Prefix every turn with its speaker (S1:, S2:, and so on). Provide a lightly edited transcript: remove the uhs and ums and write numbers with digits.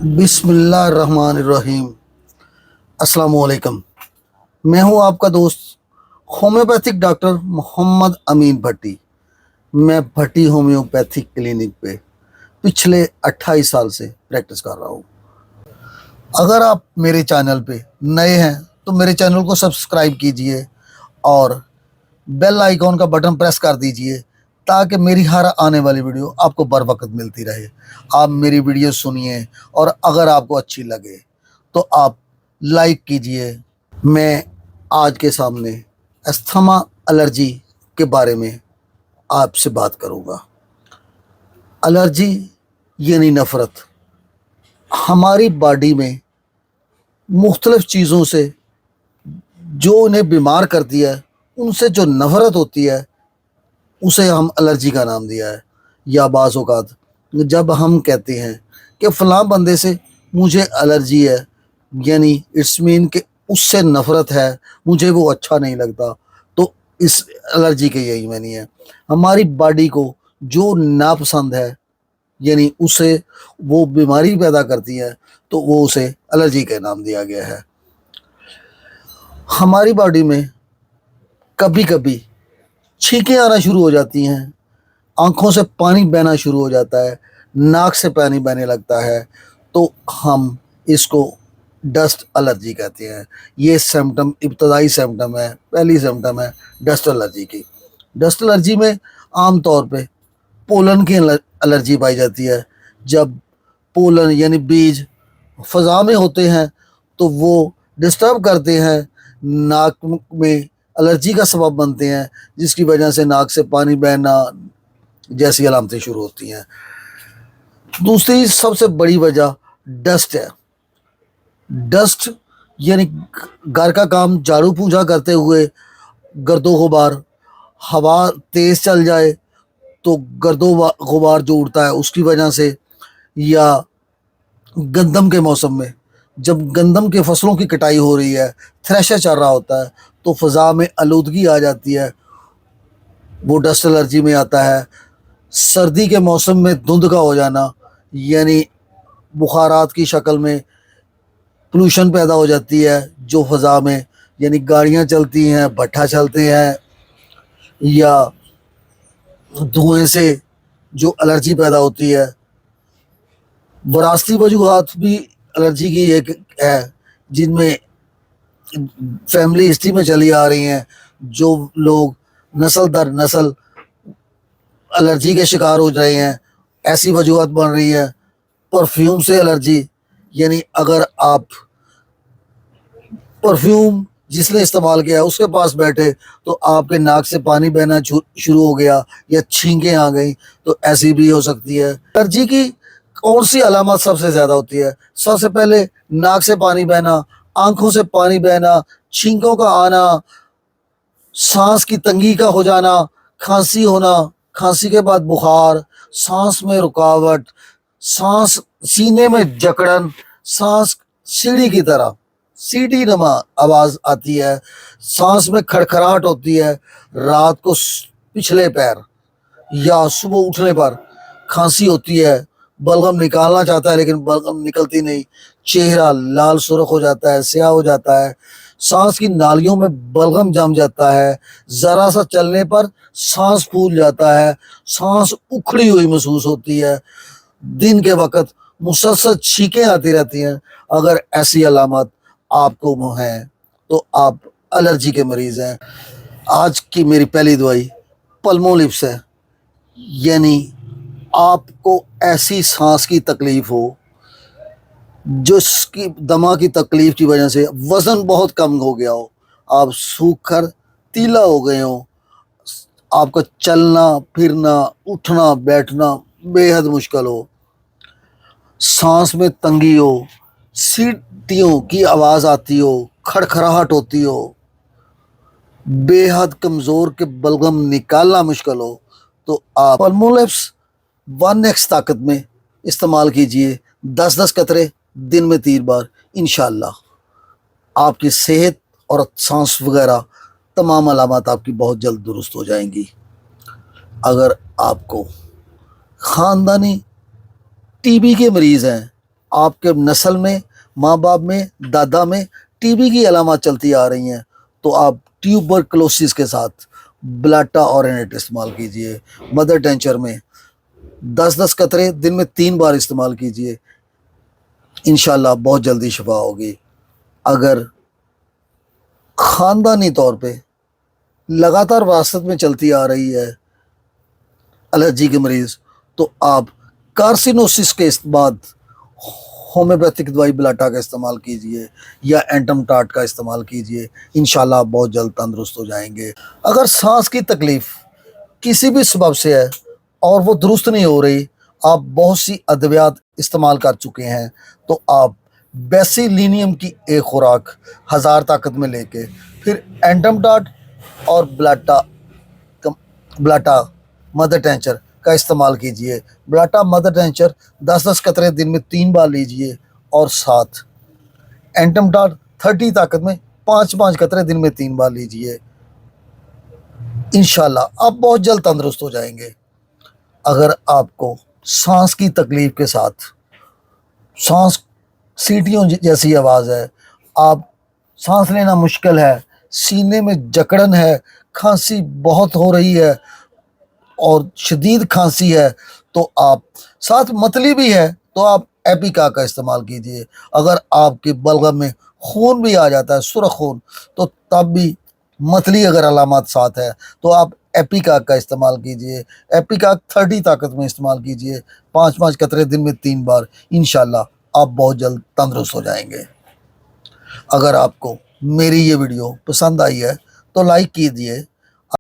S1: بسم اللہ الرحمن الرحیم۔ السلام علیکم، میں ہوں آپ کا دوست ہومیوپیتھک ڈاکٹر محمد امین بھٹی۔ میں بھٹی ہومیوپیتھک کلینک پہ پچھلے 28 سال سے پریکٹس کر رہا ہوں۔ اگر آپ میرے چینل پہ نئے ہیں تو میرے چینل کو سبسکرائب کیجئے اور بیل آئیکن کا بٹن پریس کر دیجئے تاکہ میری ہر آنے والی ویڈیو آپ کو بر وقت ملتی رہے۔ آپ میری ویڈیو سنیے اور اگر آپ کو اچھی لگے تو آپ لائک کیجئے۔ میں آج کے سامنے استھما الرجی کے بارے میں آپ سے بات کروں گا۔ الرجی یعنی نفرت۔ ہماری باڈی میں مختلف چیزوں سے جو انہیں بیمار کرتی ہے، ان سے جو نفرت ہوتی ہے اسے ہم الرجی کا نام دیا ہے۔ یا بعض اوقات جب ہم کہتے ہیں کہ فلاں بندے سے مجھے الرجی ہے، یعنی اٹس مین کہ اس سے نفرت ہے، مجھے وہ اچھا نہیں لگتا، تو اس الرجی کے یہی معنی ہے۔ ہماری باڈی کو جو ناپسند ہے، یعنی اسے وہ بیماری پیدا کرتی ہے، تو وہ اسے الرجی کا نام دیا گیا ہے۔ ہماری باڈی میں کبھی کبھی چھینکیں آنا شروع ہو جاتی ہیں، آنکھوں سے پانی بہنا شروع ہو جاتا ہے، ناک سے پانی بہنے لگتا ہے، تو ہم اس کو ڈسٹ الرجی کہتے ہیں۔ یہ سمٹم ابتدائی سمٹم ہے، پہلی سمٹم ہے ڈسٹ الرجی کی۔ ڈسٹ الرجی میں عام طور پہ پولن کی الرجی پائی جاتی ہے۔ جب پولن یعنی بیج فضا میں ہوتے ہیں تو وہ ڈسٹرب کرتے ہیں، ناک میں الرجی کا سبب بنتے ہیں، جس کی وجہ سے ناک سے پانی بہنا جیسی علامتیں شروع ہوتی ہیں۔ دوسری سب سے بڑی وجہ ڈسٹ ہے۔ ڈسٹ یعنی گھر کا کام جھاڑو پونچھا کرتے ہوئے گرد و غبار، ہوا تیز چل جائے تو گرد و غبار جو اڑتا ہے اس کی وجہ سے، یا گندم کے موسم میں جب گندم کے فصلوں کی کٹائی ہو رہی ہے، تھریشر چل رہا ہوتا ہے، تو فضا میں آلودگی آ جاتی ہے، وہ ڈسٹ الرجی میں آتا ہے۔ سردی کے موسم میں دھند کا ہو جانا، یعنی بخارات کی شکل میں پولوشن پیدا ہو جاتی ہے جو فضا میں، یعنی گاڑیاں چلتی ہیں، بھٹا چلتے ہیں، یا دھوئیں سے جو الرجی پیدا ہوتی ہے۔ وراثتی وجوہات بھی الرجی کی ایک ہے، جن میں فیملی ہسٹری میں چلی آ رہی ہیں، جو لوگ نسل در نسل الرجی کے شکار ہو رہے ہیں، ایسی وجوہات بن رہی ہے۔ پرفیوم سے الرجی، یعنی اگر آپ پرفیوم جس نے استعمال کیا اس کے پاس بیٹھے تو آپ کے ناک سے پانی بہنا شروع ہو گیا، یا چھینکیں آ گئیں، تو ایسی بھی ہو سکتی ہے۔ الرجی کی کون سی علامات سب سے زیادہ ہوتی ہے؟ سب سے پہلے ناک سے پانی بہنا، آنکھوں سے پانی بہنا، چھینکوں کا آنا، سانس کی تنگی کا ہو جانا، کھانسی ہونا، کھانسی کے بعد بخار، سانس میں رکاوٹ، سانس سینے میں جکڑن، سانس سیڑھی کی طرح سیڑھی نما آواز آتی ہے، سانس میں کھڑکھڑاہٹ ہوتی ہے، رات کو پچھلے پیر یا صبح اٹھنے پر کھانسی ہوتی ہے، بلغم نکالنا چاہتا ہے لیکن بلغم نکلتی نہیں، چہرہ لال سرخ ہو جاتا ہے، سیاہ ہو جاتا ہے، سانس کی نالیوں میں بلغم جم جاتا ہے، ذرا سا چلنے پر سانس پھول جاتا ہے، سانس اکھڑی ہوئی محسوس ہوتی ہے، دن کے وقت مسلسل چھینکیں آتی رہتی ہیں۔ اگر ایسی علامات آپ کو ہیں تو آپ الرجی کے مریض ہیں۔ آج کی میری پہلی دوائی پلمولپس ہے، یعنی آپ کو ایسی سانس کی تکلیف ہو جس کی دمہ کی تکلیف کی وجہ سے وزن بہت کم ہو گیا ہو، آپ سوکھ کر تیلا ہو گئے ہوں، آپ کا چلنا پھرنا اٹھنا بیٹھنا بے حد مشکل ہو، سانس میں تنگی ہو، سیٹیوں کی آواز آتی ہو، کھڑکھڑاہٹ ہوتی ہو، بے حد کمزور کے بلغم نکالنا مشکل ہو، تو آپ پلمولپس 1x طاقت میں استعمال کیجئے، 10 قطرے دن میں 3 بار۔ انشاءاللہ آپ کی صحت اور سانس وغیرہ تمام علامات آپ کی بہت جلد درست ہو جائیں گی۔ اگر آپ کو خاندانی ٹی بی کے مریض ہیں، آپ کے نسل میں، ماں باپ میں، دادا میں ٹی بی کی علامات چلتی آ رہی ہیں تو آپ ٹیوبرکلوسس کے ساتھ بلاٹا اورینیٹ استعمال کیجئے. مدر ٹینچر میں 10 قطرے دن میں 3 بار استعمال کیجئے، انشاءاللہ بہت جلدی شفا ہوگی. اگر خاندانی طور پہ لگاتار وراثت میں چلتی آ رہی ہے الرجی کے مریض، تو آپ کارسینوسس کے بعد ہومیوپیتھک دوائی بلاٹا کا استعمال کیجئے یا اینٹم ٹاٹ کا استعمال کیجئے، انشاءاللہ آپ بہت جلد تندرست ہو جائیں گے. اگر سانس کی تکلیف کسی بھی سبب سے ہے اور وہ درست نہیں ہو رہی، آپ بہت سی ادویات استعمال کر چکے ہیں، تو آپ بیسیلینیم کی ایک خوراک 1000 طاقت میں لے کے پھر اینٹم ٹاٹ اور بلاٹا مدر ٹینچر کا استعمال کیجئے. بلاٹا مدر ٹینچر 10 قطرے دن میں 3 بار لیجئے اور ساتھ اینٹم ٹاٹ 30 طاقت میں 5 قطرے دن میں 3 بار لیجئے. انشاءاللہ آپ بہت جلد تندرست ہو جائیں گے. اگر آپ کو سانس کی تکلیف کے ساتھ سانس سیٹیوں جیسی آواز ہے، آپ سانس لینا مشکل ہے، سینے میں جکڑن ہے، کھانسی بہت ہو رہی ہے اور شدید کھانسی ہے، تو آپ ساتھ متلی بھی ہے تو آپ ایپیکا کا استعمال کیجئے. اگر آپ کے بلغم میں خون بھی آ جاتا ہے، سرخ خون، تو تب بھی متلی اگر علامات ساتھ ہے تو آپ ایپیکا کا استعمال کیجئے. ایپیکا 30 طاقت میں استعمال کیجئے، 5 قطرے دن میں 3 بار، انشاءاللہ آپ بہت جلد تندرست ہو جائیں گے. اگر آپ کو میری یہ ویڈیو پسند آئی ہے تو لائک کیجئے،